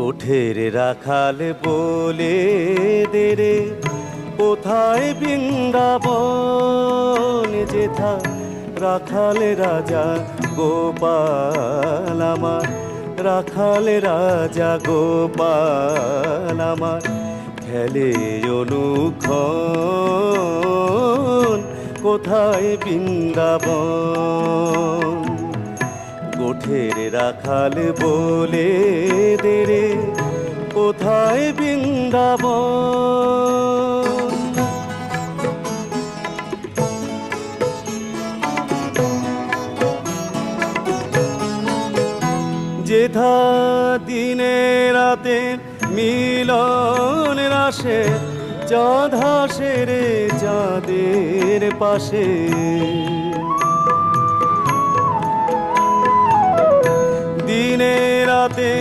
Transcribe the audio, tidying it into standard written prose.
গোঠের রাখাল বলে দেরে কোথায় বৃন্দাবন যেথা রাখাল রাজা গোপাল আমার, রাখাল রাজা গোপাল আমার খেলে অনুক্ষণ কোথায় বৃন্দাবন। গোঠের রাখাল বলে দেরে কোথায় বৃন্দাবন। যেথা দিনে রাতে মিলন রাশে চাঁদ হাসে রে চাঁদের পাশে। দিনে রাতে